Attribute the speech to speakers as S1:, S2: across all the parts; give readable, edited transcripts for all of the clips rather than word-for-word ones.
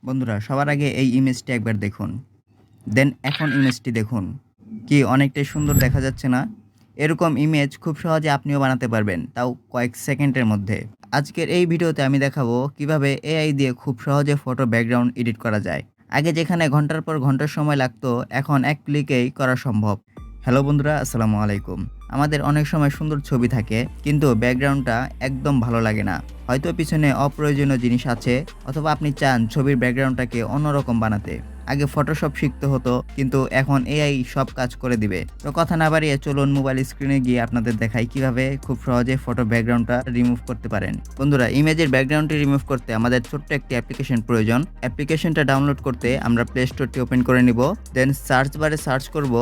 S1: বন্ধুরা সবার আগে এই ইমেজটি একবার দেখুন। দেন এখন ইমেজটি দেখুন। কি অনেকটাই সুন্দর দেখা যাচ্ছে না? এরকম ইমেজ খুব সহজে আপনিও বানাতে পারবেন, তাও কয়েক সেকেন্ডের মধ্যে। আজকের এই ভিডিওতে আমি দেখাবো কিভাবে এআই দিয়ে খুব সহজে ফটো ব্যাকগ্রাউন্ড এডিট করা যায়। আগে যেখানে ঘন্টার পর ঘন্টা সময় লাগতো, এখন এক ক্লিকেই করা সম্ভব। হ্যালো বন্ধুরা, আসসালামু আলাইকুম। আমাদের অনেক সময় সুন্দর ছবি থাকে, কিন্তু ব্যাকগ্রাউন্ডটা একদম ভালো লাগে না। হয়তো পিছনে অপ্রয়োজনীয় জিনিস আছে, অথবা আপনি চান ছবির ব্যাকগ্রাউন্ডটাকে অন্যরকম বানাতে। আগে ফটোশপ শিখতে হতো, কিন্তু এখন এআই সব কাজ করে দিবে। তো কথা না বাড়িয়ে চলুন মোবাইল স্ক্রিনে গিয়ে আপনাদের দেখাই কিভাবে খুব সহজে ফটো ব্যাকগ্রাউন্ডটা রিমুভ করতে পারেন। বন্ধুরা, ইমেজের ব্যাকগ্রাউন্ডটি রিমুভ করতে আমাদের ছোট্ট একটি অ্যাপ্লিকেশন প্রয়োজন। অ্যাপ্লিকেশনটা ডাউনলোড করতে আমরা প্লে স্টোরটি ওপেন করে নিব। দেন সার্চ বারে সার্চ করব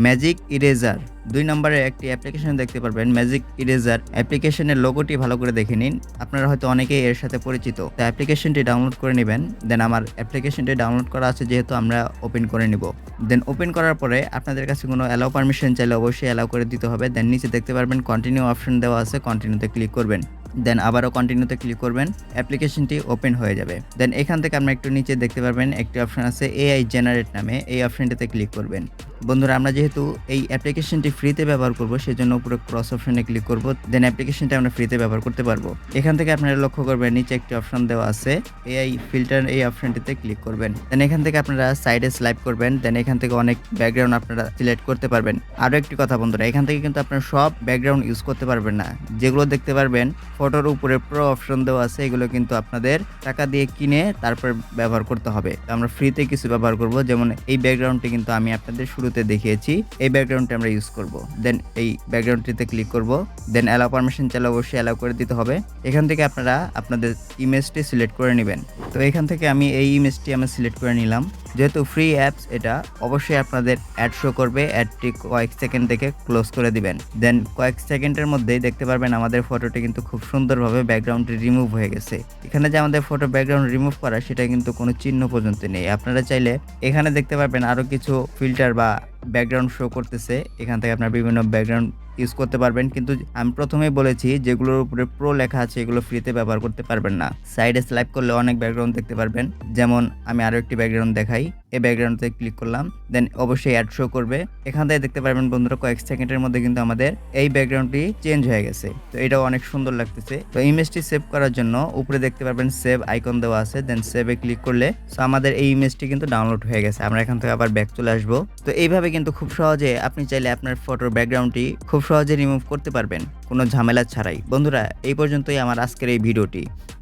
S1: ম্যাজিক ইরেজার। 2 নম্বরে একটি অ্যাপ্লিকেশন দেখতে পারবেন, ম্যাজিক ইরেজার। অ্যাপ্লিকেশনের লোগোটি ভালো করে দেখে নিন। আপনারা হয়তো অনেকেই এর সাথে পরিচিত। তো অ্যাপ্লিকেশনটি ডাউনলোড করে নেবেন। দেন আমার অ্যাপ্লিকেশনটি ডাউনলোড করা আছে, যেহেতু আমরা ওপেন করে নিব। দেন ওপেন করার পরে আপনাদের কাছে কোনো অ্যালাউ পারমিশন চাইলে অবশ্যই অ্যালাউ করে দিতে হবে। দেন নিচে দেখতে পারবেন কন্টিনিউ অপশন দেওয়া আছে, কন্টিনিউতে ক্লিক করবেন। দেন আবারও কন্টিনিউতে ক্লিক করবেন, অ্যাপ্লিকেশনটি ওপেন হয়ে যাবে। দেন এখান থেকে আমরা একটু নিচে দেখতে পারবেন একটি অপশন আছে এআই জেনারেট নামে, এই অপশনটিতে ক্লিক করবেন। বন্ধুরা, আমরা যেহেতু এই অ্যাপ্লিকেশনটি ফ্রিতে ব্যবহার করব, সেজন্য উপরে ক্রস অপশনে ক্লিক করব। দেন অ্যাপ্লিকেশনটি আমরা ফ্রিতে ব্যবহার করতে পারবো। এখান থেকে আপনারা লক্ষ্য করবেন নিচে একটি অপশন দেওয়া আছে এআই ফিল্টার, এই অপশনটিতে ক্লিক করবেন। দেন এখান থেকে আপনারা সাইডে স্লাইপ করবেন। দেন এখান থেকে অনেক ব্যাকগ্রাউন্ড আপনারা সিলেক্ট করতে পারবেন। আরও একটি কথা বন্ধুরা, এখান থেকে কিন্তু আপনারা সব ব্যাকগ্রাউন্ড ইউজ করতে পারবেন না। যেগুলো দেখতে পারবেন ফটোর উপরে প্রো অপশন দেওয়া আছে, এগুলো কিন্তু আপনাদের টাকা দিয়ে কিনে তারপর ব্যবহার করতে হবে। তো আমরা ফ্রিতে কিছু ব্যবহার করব, যেমন এই ব্যাকগ্রাউন্ডটি কিন্তু আমি আপনাদের শুরুতে দেখিয়েছি। এই ব্যাকগ্রাউন্ডটি আমরা ইউজ করব। দেন এই ব্যাকগ্রাউন্ডটিতে ক্লিক করব। দেন অ্যালাউ পারমিশন চাইলে অবশ্যই অ্যালাউ করে দিতে হবে। এখান থেকে আপনারা আপনাদের ইমেজটি সিলেক্ট করে নেবেন। তো এখান থেকে আমি এই ইমেজটি আমি সিলেক্ট করে নিলাম। যেহেতু ফ্রি অ্যাপস, এটা অবশ্যই আপনাদের অ্যাড শো করবে। অ্যাডটি কয়েক সেকেন্ড থেকে ক্লোজ করে দিবেন। দেন কয়েক সেকেন্ডের মধ্যেই দেখতে পারবেন আমাদের ফটোটি কিন্তু খুব সুন্দরভাবে ব্যাকগ্রাউন্ডটি রিমুভ হয়ে গেছে। এখানে যে আমাদের ফটো ব্যাকগ্রাউন্ড রিমুভ করা, সেটা কিন্তু কোনো চিহ্ন পর্যন্ত নেই। আপনারা চাইলে এখানে দেখতে পারবেন আরও কিছু ফিল্টার বা ব্যাকগ্রাউন্ড শো করতেছে। এখান থেকে আপনার বিভিন্ন ব্যাকগ্রাউন্ড ইউজ করতে পারবেন, কিন্তু আমি প্রথমেই বলেছি যেগুলোর উপরে প্রো লেখা আছে এগুলো ফ্রিতে ব্যবহার করতে পারবেন না। সাইডে স্লাইপ করলে অনেক ব্যাকগ্রাউন্ড দেখতে পারবেন। যেমন আমি আরও একটি ব্যাকগ্রাউন্ড দেখাই, এই ব্যাকগ্রাউন্ডে ক্লিক করলাম। দেন অবশ্যই অ্যাড শো করবে। এখান থেকে দেখতে পারবেন বন্ধুরা কয়েক সেকেন্ডের মধ্যে কিন্তু আমাদের এই ব্যাকগ্রাউন্ডটি চেঞ্জ হয়ে গেছে। তো এটাও অনেক সুন্দর লাগতেছে। তো ইমেজটি সেভ করার জন্য উপরে দেখতে পারবেন সেভ আইকন দেওয়া আছে। দেন সেভে ক্লিক করলে আমাদের এই ইমেজটি কিন্তু ডাউনলোড হয়ে গেছে। আমরা এখান থেকে আবার ব্যাক চলে আসবো। তো এইভাবে কিন্তু খুব সহজে আপনি চাইলে আপনার ফটোর ব্যাকগ্রাউন্ডটি খুব সহজে রিমুভ করতে পারবেন, কোনো ঝামেলা ছাড়াই। বন্ধুরা, এই পর্যন্তই আমার আজকের এই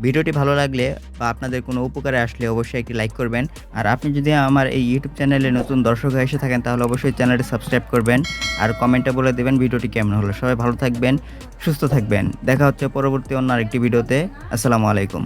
S1: ভিডিওটি ভালো লাগলে বা আপনাদের কোনো উপকারে আসলে অবশ্যই একটি লাইক করবেন। আর আপনি যদি আমার এই ইউটিউব চ্যানেলে নতুন দর্শক হয়ে এসে থাকেন, তাহলে অবশ্যই চ্যানেলটি সাবস্ক্রাইব করবেন। আর কমেন্টে বলে দেবেন ভিডিওটি কেমন হলো। সবাই ভালো থাকবেন, সুস্থ থাকবেন। দেখা হচ্ছে পরবর্তী অন্য আরেকটি ভিডিওতে। আসসালামু আলাইকুম।